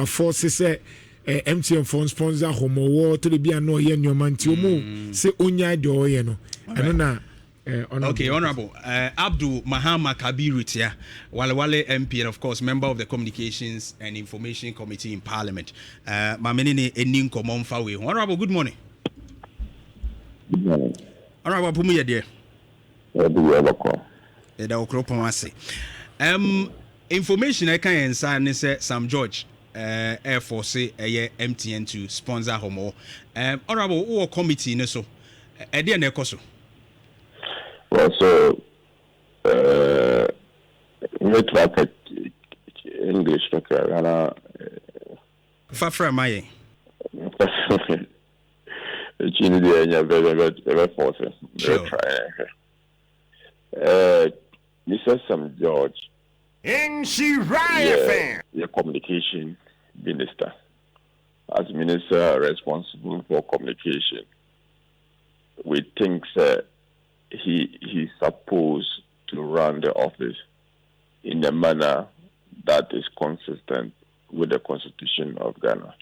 force say MTN phone sponsor homo war to the be no yen your man tiomu say onya de oye no eno na okay, Honorable Abdul Mahama Kabiru Tia, Wale MP, and of course, member of the Communications and Information Committee in Parliament. Mamenene Eninko Momfawe. Honorable, good morning. Good morning. Honorable Pumuya, dear. Information I can say Sam George Air Force MTN to sponsor Homo. Honorable, what committee ne so? Edia Nekoso. Well, so network English speaker, Fafra Maye. Very forces. Mr. Sam George, your communication minister, as minister responsible for communication, we think he's supposed to run the office in a manner that is consistent with the Constitution of Ghana.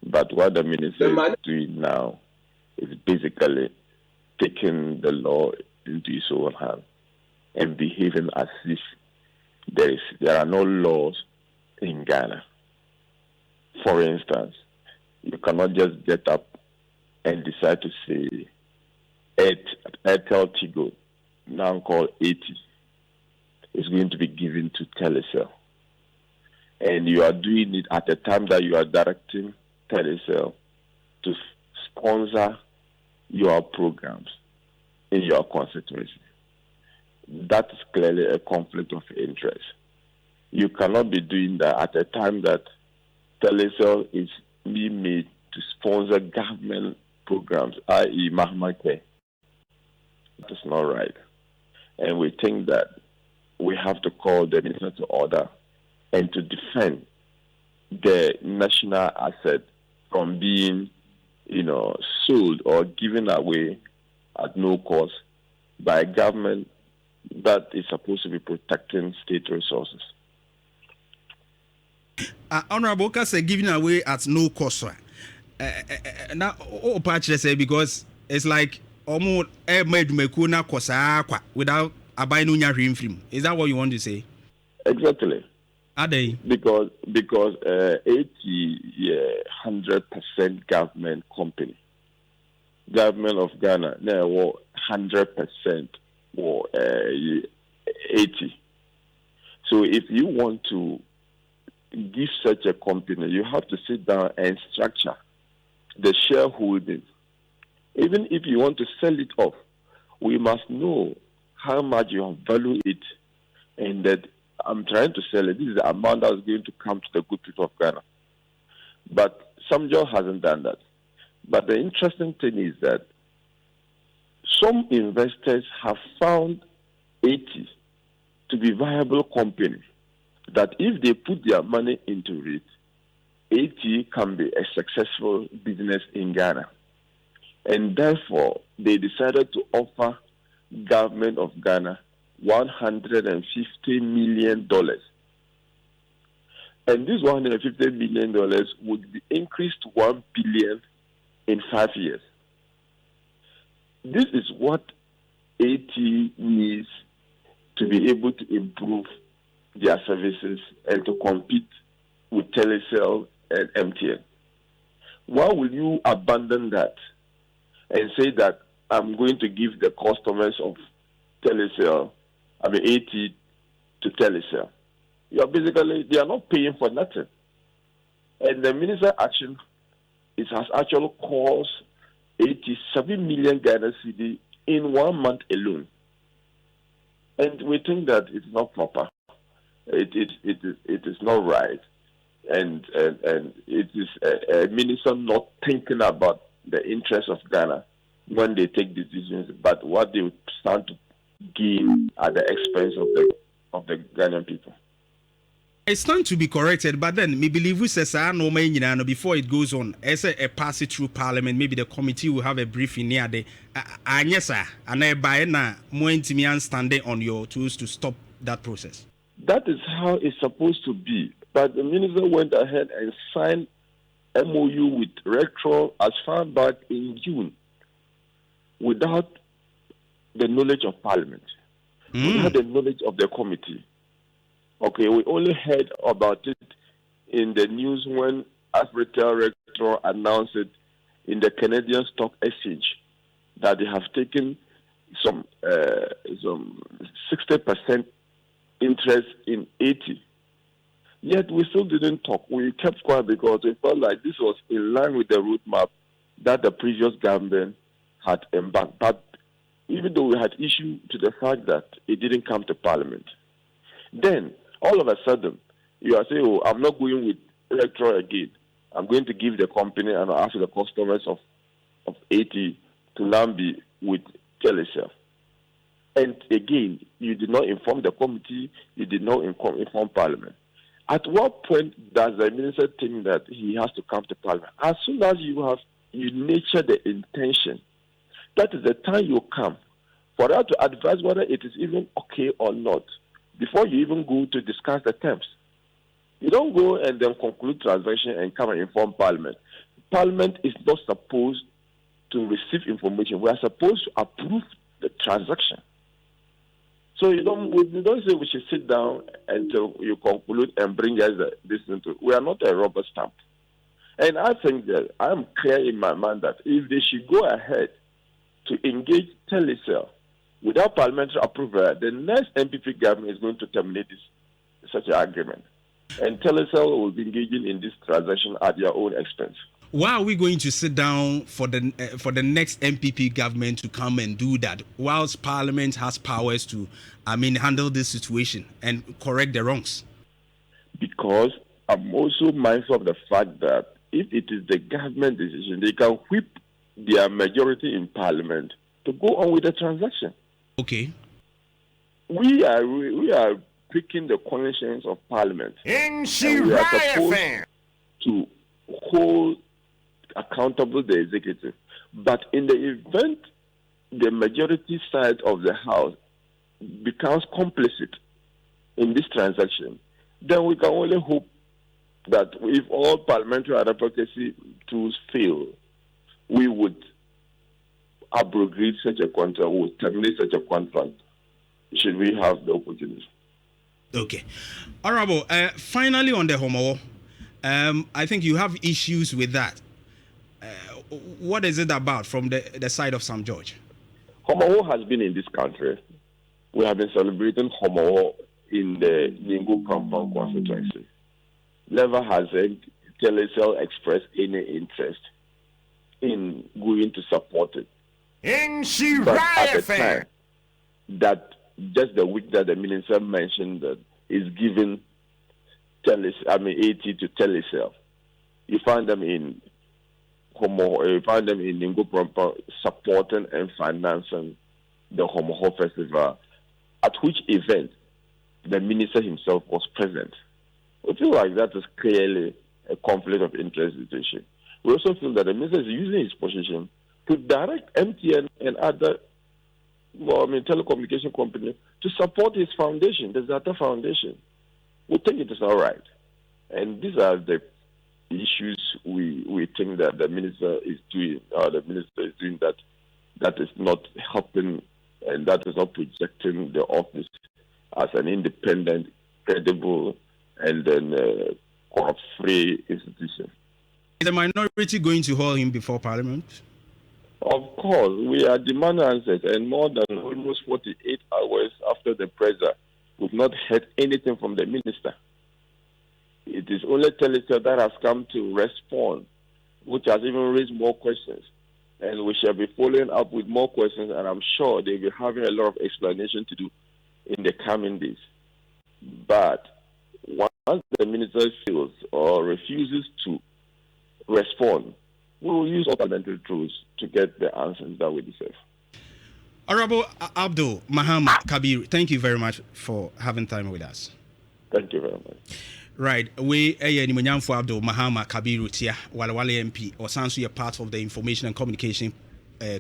But what the minister is doing now is basically taking the law into his own hands and behaving as if there are no laws in Ghana. For instance, you cannot just get up and decide to say Airtel Tigo, now called 80, is going to be given to Telecel. And you are doing it at the time that you are directing Telecel to sponsor your programs in your constituency. That is clearly a conflict of interest. You cannot be doing that at a time that Telecel is being made to sponsor government programs, i.e. Mahama Care. That is not right. And we think that we have to call the minister to order and to defend the national asset from being, sold or given away at no cost by a government that is supposed to be protecting state resources. Honorable Kase giving away at no cost. Now, because it's like almost without abiding your film. Is that what you want to say? Exactly. Are they? Because 100% government company. Government of Ghana now 100% or 80. So if you want to give such a company, you have to sit down and structure the shareholding. Even if you want to sell it off, we must know how much you have valued it, and that I'm trying to sell it. This is the amount that is going to come to the good people of Ghana. But some job hasn't done that. But the interesting thing is that some investors have found 80 to be viable company, that if they put their money into it, 80 can be a successful business in Ghana. And therefore, they decided to offer government of Ghana $150 million. And this $150 million would be increased to $1 billion in 5 years. This is what AT needs to be able to improve their services and to compete with Telecel and MTN. Why will you abandon that and say that I'm going to give the customers of Telecel, AT to Telecel? They are not paying for nothing. And the minister's action has actually cost 87 million Ghana cedi in 1 month alone. And we think that it's not proper. It is not right. And it is a minister not thinking about the interests of Ghana when they take decisions, but what they stand to gain at the expense of the Ghanaian people. It's time to be corrected, but then me believe we say no man before it goes on. As a pass it through Parliament, maybe the committee will have a briefing near the yes sir, and I buy na more intimian standing on your tools to stop that process. That is how it's supposed to be. But the minister went ahead and signed MOU with Rector as far back in June without the knowledge of Parliament, without the knowledge of the committee. Okay, we only heard about it in the news when Africa Rector announced it in the Canadian Stock Exchange that they have taken some 60% interest in 80. Yet we still didn't talk. We kept quiet because we felt like this was in line with the roadmap that the previous government had embarked. But even though we had issue to the fact that it didn't come to Parliament, then all of a sudden you are saying, "Oh, I'm not going with Electoral again. I'm going to give the company and ask the customers of 80 to now be with Telesel." And again, you did not inform the committee. You did not inform Parliament. At what point does the minister think that he has to come to Parliament? As soon as you nurture the intention, that is the time you come for us to advise whether it is even okay or not before you even go to discuss the terms. You don't go and then conclude transaction and come and inform Parliament. Parliament is not supposed to receive information. We are supposed to approve the transaction. So we don't say we should sit down until you conclude and bring us this into. We are not a rubber stamp. And I think that I'm clear in my mind that if they should go ahead to engage Telecel without parliamentary approval, the next MPP government is going to terminate such an agreement. And Telecel will be engaging in this transaction at their own expense. Why are we going to sit down for the next MPP government to come and do that, whilst Parliament has powers to, handle this situation and correct the wrongs? Because I'm also mindful of the fact that if it is the government decision, they can whip their majority in Parliament to go on with the transaction. Okay. We are picking the conscience of Parliament. And we are supposed to hold accountable the executive. But in the event the majority side of the House becomes complicit in this transaction, then we can only hope that if all parliamentary advocacy tools fail, we would abrogate such a contract, we would terminate such a contract, should we have the opportunity. Okay. Honorable, finally on the Homo, I think you have issues with that. What is it about from the side of Sam George? Homo has been in this country. We have been celebrating Homo in the Ningo-Prampram constituency. Never has Telecel expressed any interest in going to support it. But at the time, that just the week that the minister mentioned that is giving AT to Telecel, you find them in Ningo-Prampram supporting and financing the Homo Festival, at which event the minister himself was present. We feel like that is clearly a conflict of interest situation. We also feel that the minister is using his position to direct MTN and other telecommunication companies to support his foundation, the Zata Foundation. We think it is all right. And these are the issues we think that the minister is doing, that is not helping and that is not projecting the office as an independent, credible, and then corrupt-free institution. Is the minority going to hold him before Parliament? Of course, we are demanding answers, and more than almost 48 hours after the pressure, we've not heard anything from the minister. It is only Telecel that has come to respond, which has even raised more questions. And we shall be following up with more questions, and I'm sure they'll be having a lot of explanation to do in the coming days. But once the minister fails or refuses to respond, we will use all parliamentary tools to get the answers that we deserve. Honorable Abdul Muhammad Kabir, thank you very much for having time with us. Thank you very much. Right, we Nimonyam for Abdul Muhammad Kabir Tia, Walawale MP, or Sansu, part of the Information and Communication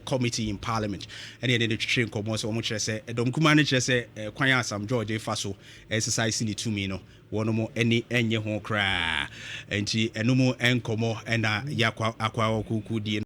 committee in parliament and the train komo so omo kire se edom kuma ne kire se kwan asam George Faso exercise ni tumi no wono mo eni enye ho kra enti eno mo enkomo na yakwa akwa okuku die